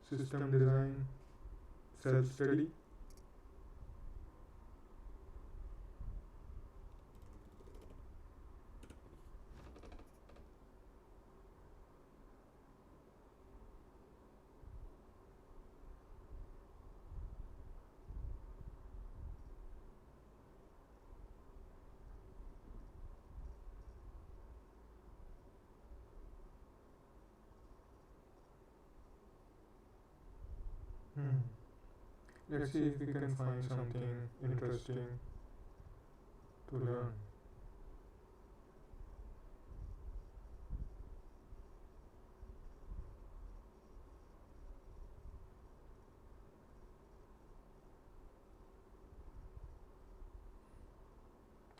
system design, self-study. Hmm. Let's see if we can find something interesting to learn.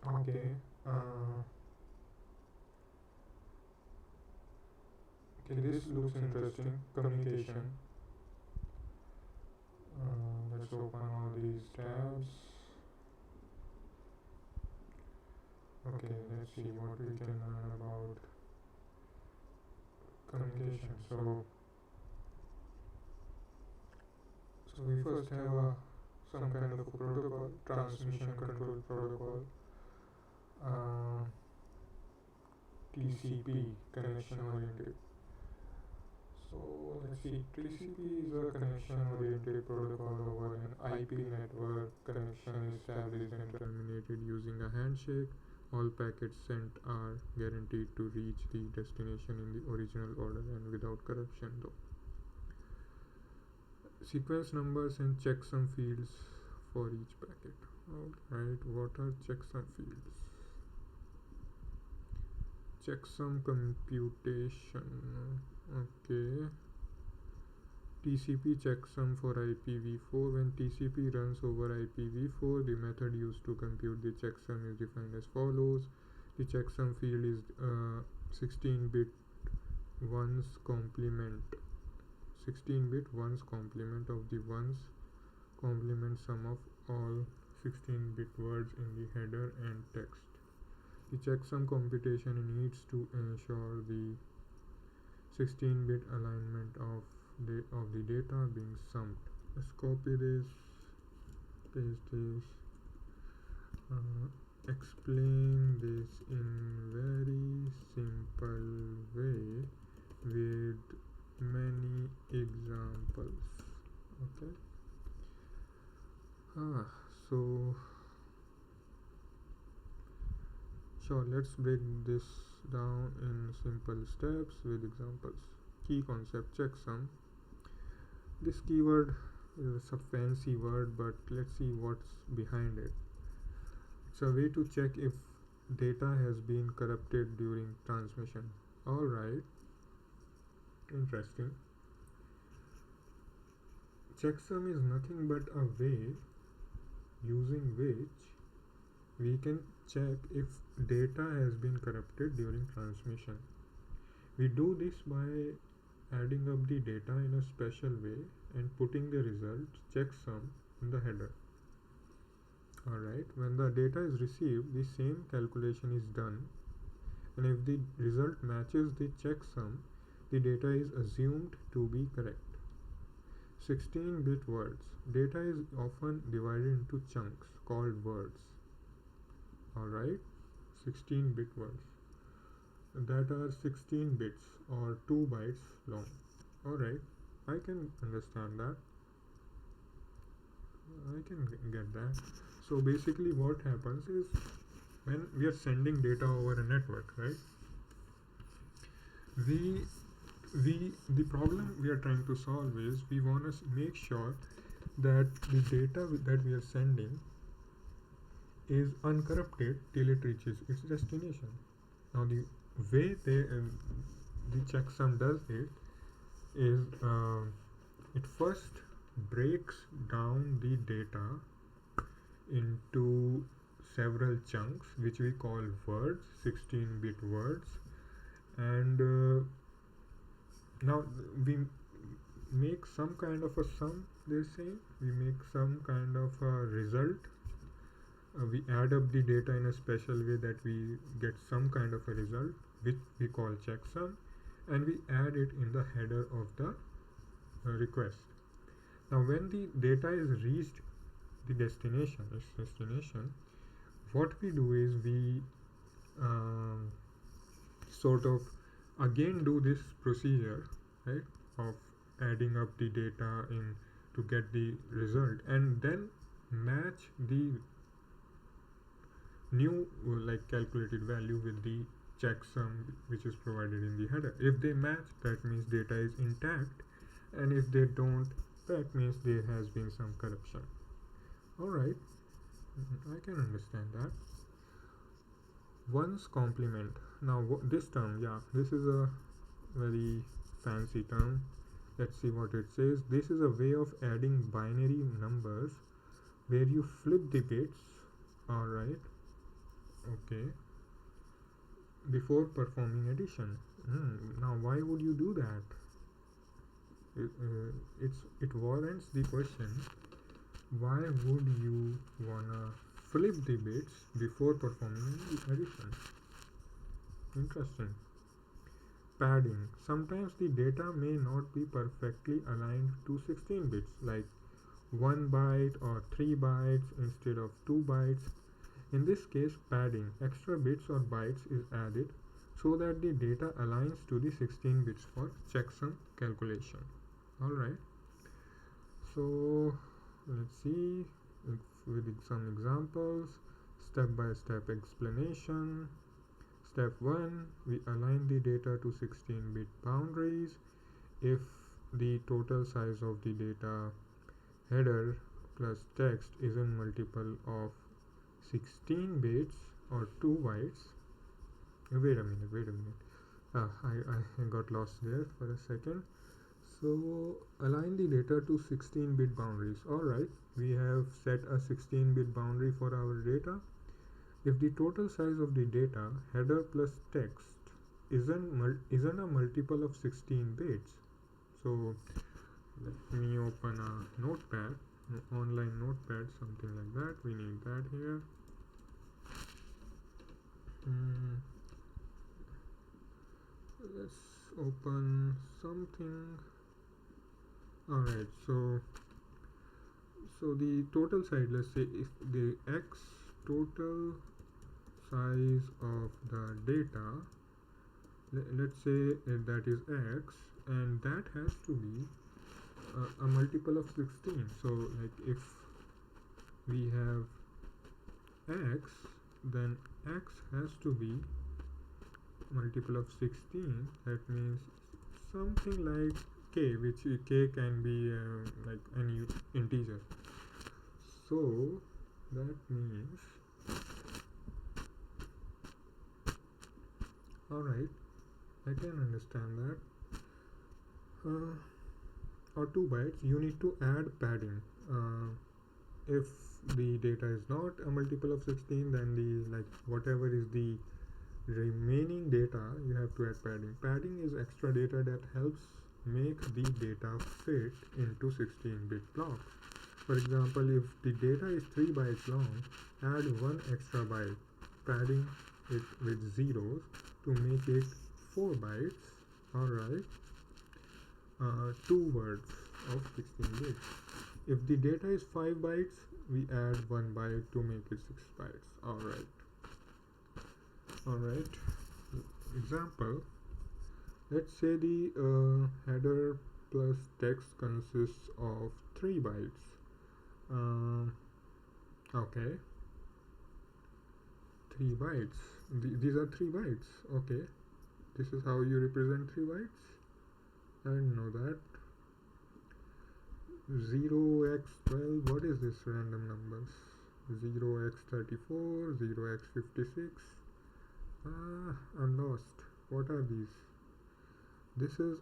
Okay. Okay, this looks interesting. Communication. Let's open all these tabs. Okay, let's see what we can learn about communication. So we first have some kind of a protocol, transmission control protocol, uh, TCP, connection oriented. So let's see, TCP is a connection oriented protocol over an IP network. Connection is established and terminated using a handshake. All packets sent are guaranteed to reach the destination in the original order and without corruption though. Sequence numbers and checksum fields for each packet. Alright, what are checksum fields? Checksum computation. Okay. TCP checksum for IPv4. When TCP runs over IPv4, the method used to compute the checksum is defined as follows. The checksum field is 16-bit ones complement. 16-bit ones complement of the ones complement sum of all 16-bit words in the header and text. The checksum computation needs to ensure the 16-bit alignment of the data being summed. Let's copy this, paste this, explain this in very simple way with many examples. Okay. So sure, let's break this down in simple steps with examples. Key concept checksum. This keyword is a fancy word, but let's see what's behind it. It's a way to check if data has been corrupted during transmission. Alright, interesting. Checksum is nothing but a way using which we can check if data has been corrupted during transmission. We do this by adding up the data in a special way and putting the result checksum in the header. Alright, when the data is received, the same calculation is done, and if the result matches the checksum, the data is assumed to be correct. 16-bit words. Data is often divided into chunks called words. Alright, 16-bit words that are 16 bits or 2 bytes long. Alright, I can understand that. I can get that. So basically what happens is when we are sending data over a network, right? The problem we are trying to solve is we want to make sure that the data that we are sending is uncorrupted till it reaches its destination. Now the way the checksum does it is it first breaks down the data into several chunks which we call words, 16-bit words, and now we make some kind of a sum. They say we make some kind of a result. We add up the data in a special way that we get some kind of a result which we call checksum, and we add it in the header of the request. Now when the data is reached the destination, what we do is we um, sort of again do this procedure, right, of adding up the data in to get the result, and then match the new like calculated value with the checksum which is provided in the header. If they match, that means data is intact, and if they don't, that means there has been some corruption. Alright, I can understand that. One's complement. Now this term, yeah, this is a very fancy term. Let's see what it says. This is a way of adding binary numbers where you flip the bits. Alright, okay, before performing addition. Now why would you do that? It warrants the question, why would you wanna flip the bits before performing addition? Interesting. Padding. Sometimes the data may not be perfectly aligned to 16 bits, like 1 byte or 3 bytes instead of 2 bytes. In this case, padding, extra bits or bytes, is added so that the data aligns to the 16 bits for checksum calculation. Alright, so let's see with some examples. Step-by-step explanation. Step 1, we align the data to 16-bit boundaries. If the total size of the data header plus text is a multiple of 16 bits or 2 bytes. Wait a minute. I got lost there for a second. So align the data to 16-bit boundaries. Alright, we have set a 16-bit boundary for our data. If the total size of the data header plus text isn't a multiple of 16 bits, so let me open a notepad, an online notepad, something like that. We need that here. Let's open something. Alright, so the total size, let's say if the x total size of the data, let's say that is x, and that has to be a multiple of 16. So like if we have x, then x has to be multiple of 16. That means something like k, which k can be like any integer. So that means, alright, I can understand that. Or 2 bytes, you need to add padding. If the data is not a multiple of 16, then the whatever is the remaining data, you have to add padding. Padding is extra data that helps make the data fit into 16-bit blocks. For example, if the data is 3 bytes long, add 1 extra byte, padding it with zeros to make it 4 bytes. Alright, 2 words of 16 bits. If the data is 5 bytes, we add 1 byte to make it 6 bytes. Alright, example, let's say the header plus text consists of 3 bytes. Okay, 3 bytes. These are 3 bytes. Okay, this is how you represent 3 bytes. I didn't know that. 0x12, what is this random numbers? 0x34, 0x56. I'm lost. What are these? This is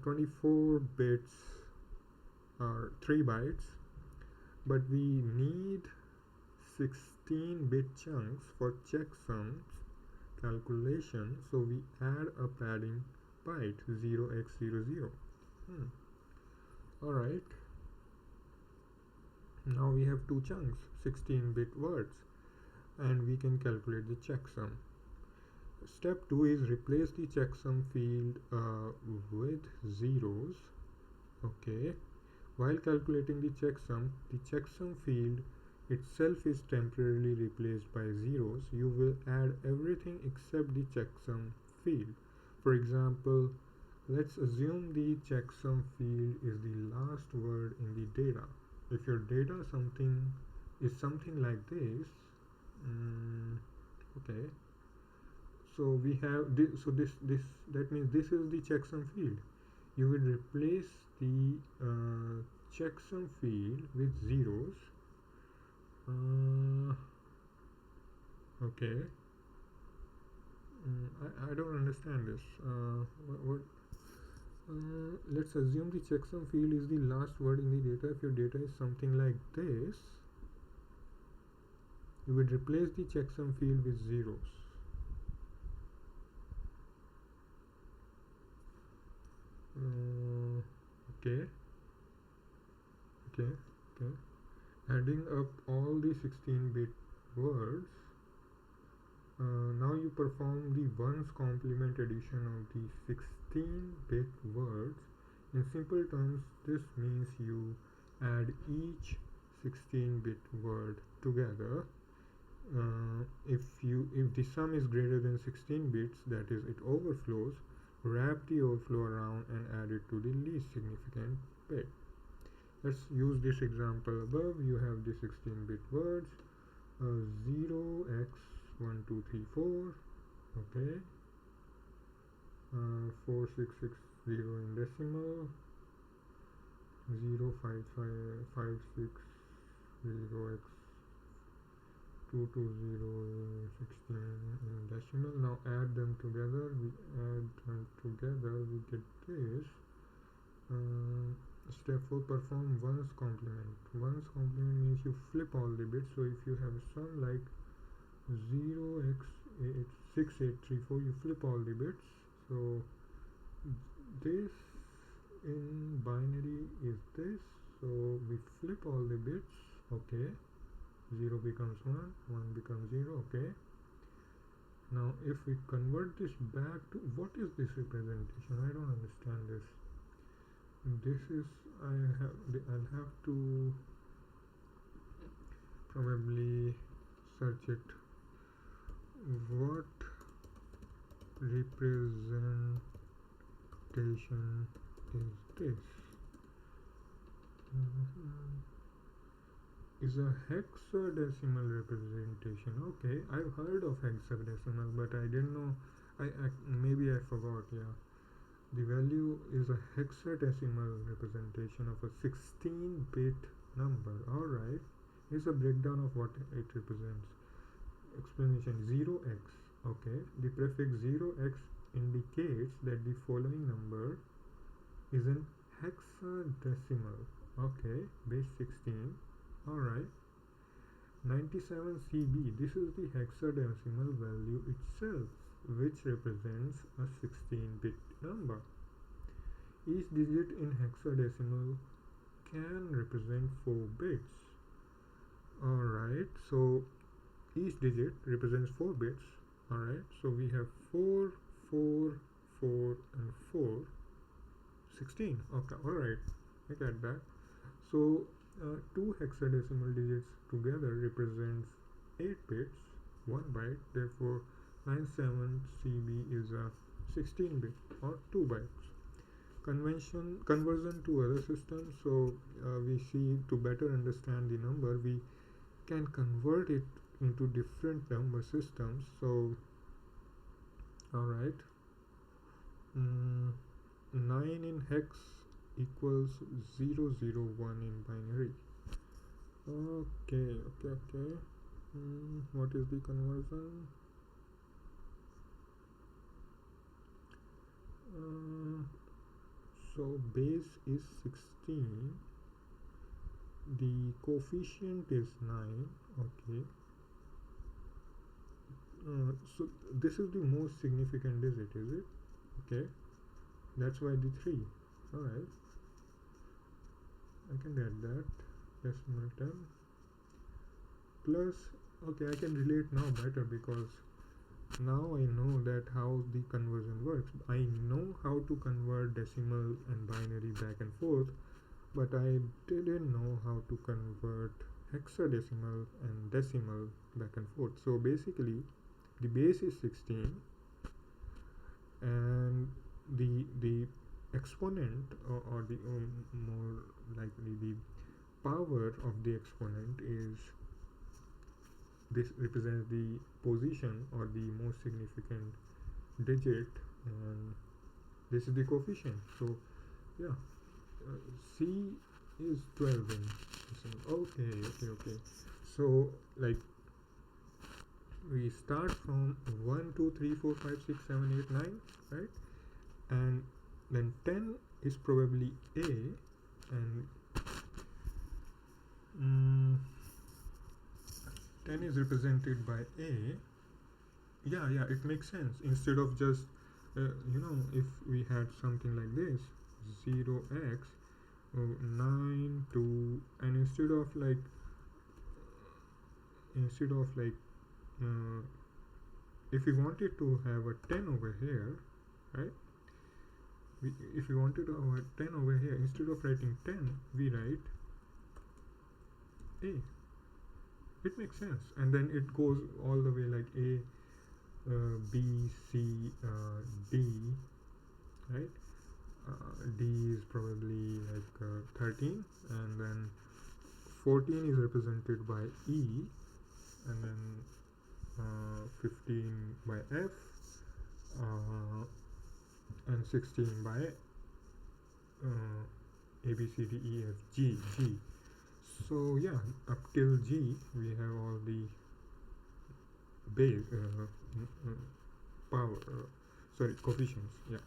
24 bits or 3 bytes, but we need 16-bit chunks for checksums calculation, so we add a padding byte, 0x00. Alright, now we have 2 chunks, 16-bit words, and we can calculate the checksum. Step 2 is replace the checksum field with zeros. Okay. While calculating the checksum field itself is temporarily replaced by zeros. You will add everything except the checksum field. For example, let's assume the checksum field is the last word in the data. If your data is something like this, okay. So we have this. So this that means this is the checksum field. You will replace the checksum field with zeros. Okay. I don't understand this. What let's assume the checksum field is the last word in the data. If your data is something like this, you would replace the checksum field with zeros. Okay. Adding up all the 16-bit words, now you perform the ones complement addition of the 16-bit words. In simple terms, this means you add each 16-bit word together. If the sum is greater than 16 bits, that is, it overflows, wrap the overflow around and add it to the least significant bit. Let's use this example above. You have the 16-bit words, 0x1234, okay, 4660 in decimal, 05560x 22016 in decimal. Now add them together. We get this. Step 4, perform ones complement. Ones complement means you flip all the bits. So if you have a sum like 0x6834, you flip all the bits. So this in binary is this. So we flip all the bits. Okay. 0 becomes 1, 1 becomes 0. Okay. Now if we convert this back to, what is this representation? I don't understand this. This is, I'll have to probably search it. What representation is this? Is a hexadecimal representation. Okay, I've heard of hexadecimal, but I didn't know. Maybe I forgot. Yeah. The value is a hexadecimal representation of a 16-bit number. Alright. Here's a breakdown of what it represents. Explanation: 0x. Okay. The prefix 0x indicates that the following number is an hexadecimal. Okay. Base 16. Alright. 97 CB. This is the hexadecimal value itself, which represents a 16-bit number. Each digit in hexadecimal can represent 4 bits. Alright, so each digit represents 4 bits. Alright, so we have 4, 4, 4 and 4, 16. Okay, alright, I get that. So 2 hexadecimal digits together represents 8 bits, 1 byte. Therefore 97 CB is a 16-bit or 2 bytes. Conversion to other systems. So we see, to better understand the number, we can convert it into different number systems. So alright, 9 in hex equals 001 in binary. Okay. What is the conversion? So base is 16, the coefficient is 9. Okay. So this is the most significant digit, is it? Okay, that's why the 3. Alright, I can get that. Decimal 10 plus, okay, I can relate now better, because now I know that how the conversion works. I know how to convert decimal and binary back and forth, but I didn't know how to convert hexadecimal and decimal back and forth. So basically, the base is 16, and the exponent, or the more likely the power of the exponent is, this represents the position or the most significant digit, and this is the coefficient. So yeah, C is 12 in decimal. Okay. So like we start from 1 2 3 4 5 6 7 8 9, right? And then 10 is probably A, and 10 is represented by A. Yeah, it makes sense. Instead of just if we had something like this, 0x 9 2, and instead of if we wanted to have a 10 over here, right? If we wanted to have a 10 over here, instead of writing 10, we write A. It makes sense, and then it goes all the way like A, B, C, D, right? D is probably like 13, and then 14 is represented by E, and then 15 by F, and 16 by A, B, C, D, E, F, G. So yeah, up till G we have all the base power coefficients. Yeah.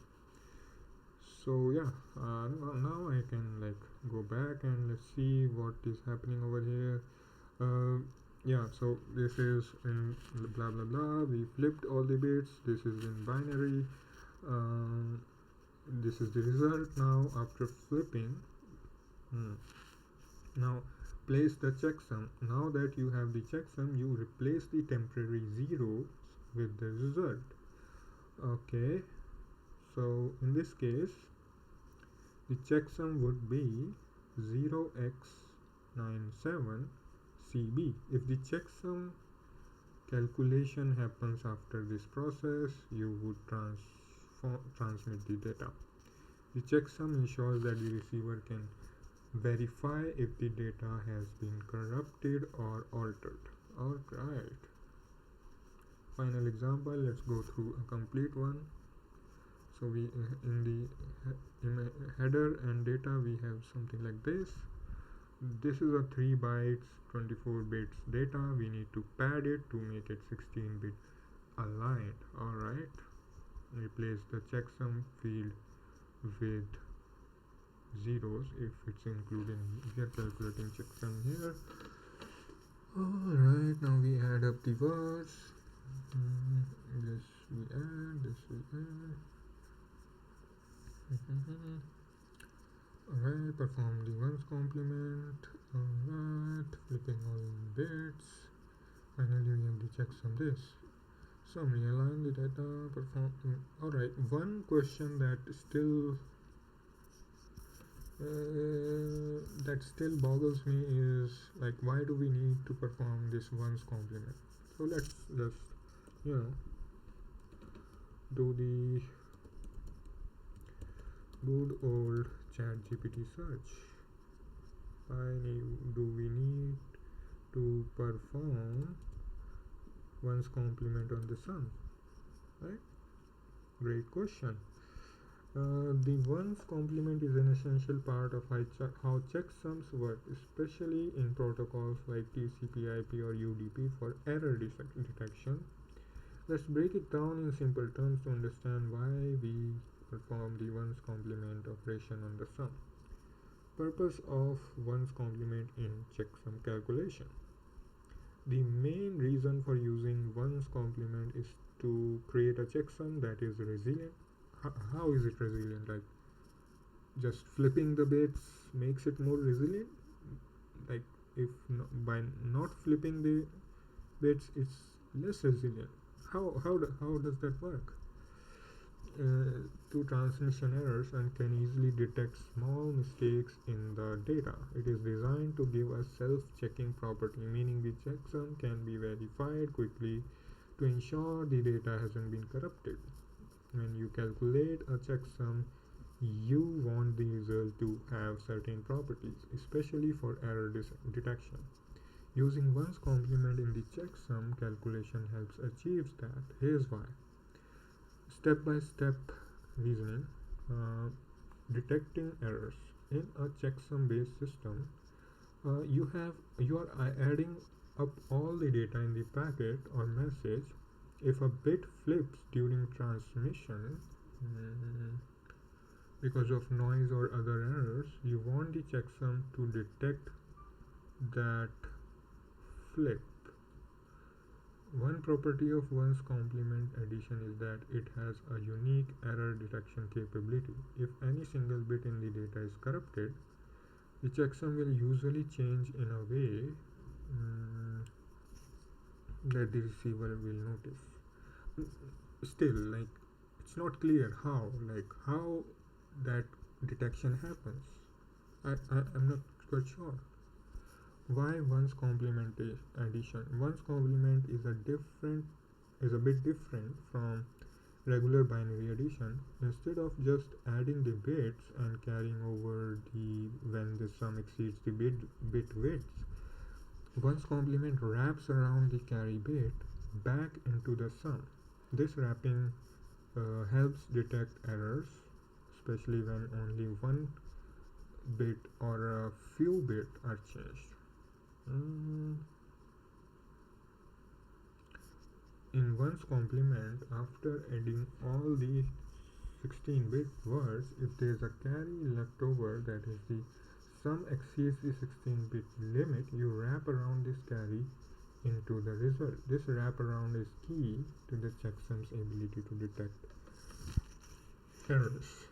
So yeah, now I can like go back and let's see what is happening over here. Yeah, so this is in blah blah blah. We flipped all the bits. This is in binary. This is the result now after flipping. Now place the checksum. Now that you have the checksum, you replace the temporary zeros with the result. Okay, so in this case the checksum would be 0x97 CB. If the checksum calculation happens after this process, you would transmit the data. The checksum ensures that the receiver can verify if the data has been corrupted or altered. Alright, final example, let's go through a complete one. So we in the header and data we have something like this. This is a 3 bytes 24 bits data. We need to pad it to make it 16 bit aligned. Alright, replace the checksum field with zeros if it's including, if you're calculating checksum here. Alright, now we add up the words. This we add, this we add. Alright, perform the ones complement. Alright, flipping all bits. Finally we have the checksum this. So realign the data, perform. Alright, one question that still boggles me is like, why do we need to perform this ones complement? So let's just do the good old ChatGPT search. Do we need to perform ones complement on the sum? Right? Great question. The ones complement is an essential part of how checksums work, especially in protocols like TCP/IP or UDP for error detection. Let's break it down in simple terms to understand why we perform the ones complement operation on the sum. Purpose of ones complement in checksum calculation. The main reason for using ones complement is to create a checksum that is resilient. How is it resilient? Like, just flipping the bits makes it more resilient? Like, if by not flipping the bits, it's less resilient. How does that work? To transmission errors and can easily detect small mistakes in the data. It is designed to give a self-checking property, meaning the checksum can be verified quickly to ensure the data hasn't been corrupted. When you calculate a checksum, you want the result to have certain properties, especially for error detection. Using one's complement in the checksum calculation helps achieve that. Here's why. Step by step reasoning. uh, Detecting errors in a checksum based system. You are adding up all the data in the packet or message. If a bit flips during transmission, because of noise or other errors, you want the checksum to detect that flip. One property of one's complement addition is that it has a unique error detection capability. If any single bit in the data is corrupted, the checksum will usually change in a way that the receiver will notice. Still, it's not clear how that detection happens. I'm not quite sure. Why one's complement addition? One's complement is a bit different from regular binary addition. Instead of just adding the bits and carrying over when the sum exceeds the bit width, one's complement wraps around the carry bit back into the sum. This wrapping helps detect errors, especially when only one bit or a few bits are changed. In one's complement, after adding all the 16-bit words, if there is a carry left over, that is the sum exceeds the 16-bit limit, you wrap around this carry into the result. This wraparound is key to the checksum's ability to detect errors.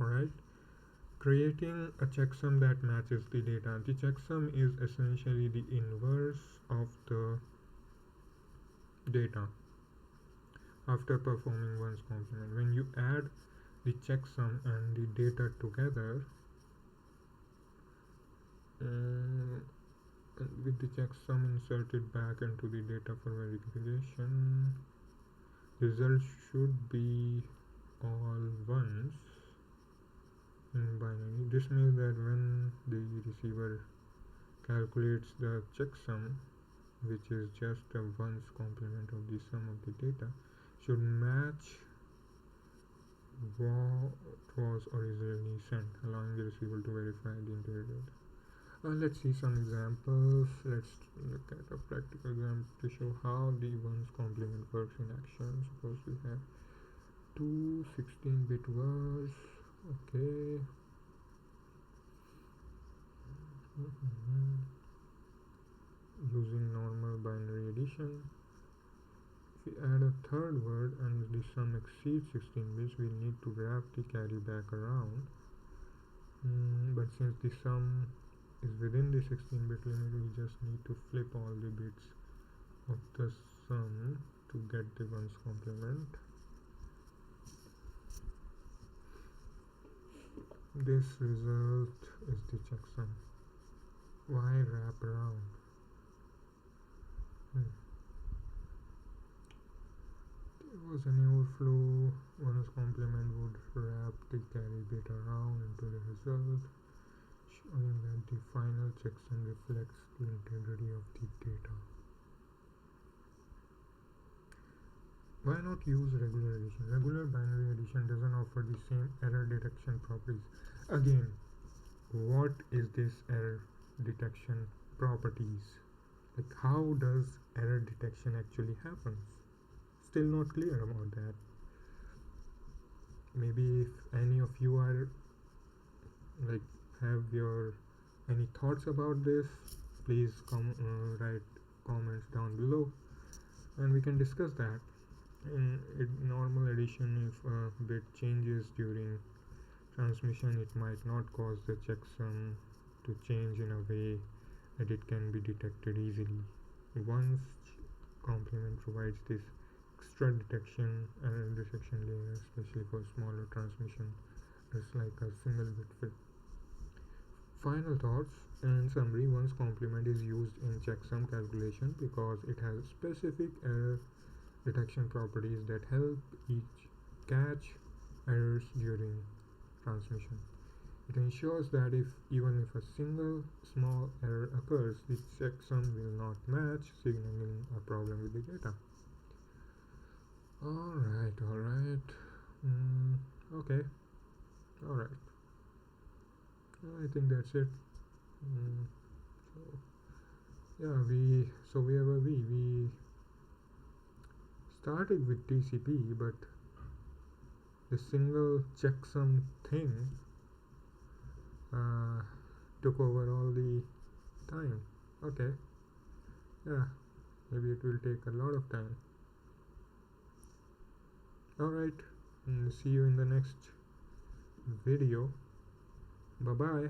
Alright. Creating a checksum that matches the data. The checksum is essentially the inverse of the data after performing one's complement. When you add the checksum and the data together, with the checksum inserted back into the data for verification, result should be all ones in binary. This means that when the receiver calculates the checksum, which is just a ones complement of the sum of the data, should match what was originally sent, allowing the receiver to verify the entire data. Let's see some examples. Let's look at a practical example to show how the ones complement works in action. Suppose we have two 16-bit words. Okay. Using normal binary addition, if we add a third word and the sum exceeds 16 bits, we'll need to wrap the carry back around. But since the sum is within the 16-bit limit, we just need to flip all the bits of the sum to get the ones complement. This result is the checksum. Why wrap around? There was an overflow. One's complement would wrap the carry bit around into the result, showing that the final checksum reflects the integrity of the data. Why not use regular addition? Regular binary addition doesn't offer the same error detection properties. Again, what is this error detection properties? Like, how does error detection actually happens? Still not clear about that. Maybe if any of you are have your any thoughts about this, please write comments down below and we can discuss that. In normal addition, if a bit changes during transmission, it might not cause the checksum to change in a way that it can be detected easily. Once complement provides this extra detection and intersection layer, especially for smaller transmission. It's like a single bit fit. Final thoughts and summary: once complement is used in checksum calculation because it has specific error detection properties that help each catch errors during transmission. It ensures that even if a single small error occurs, the checksum will not match, signaling a problem with the data. Alright. Okay. Alright. I think that's it. So yeah, where were we? We started with TCP, but the single checksum thing took over all the time. Okay, yeah, maybe it will take a lot of time. Alright, see you in the next video. Bye bye.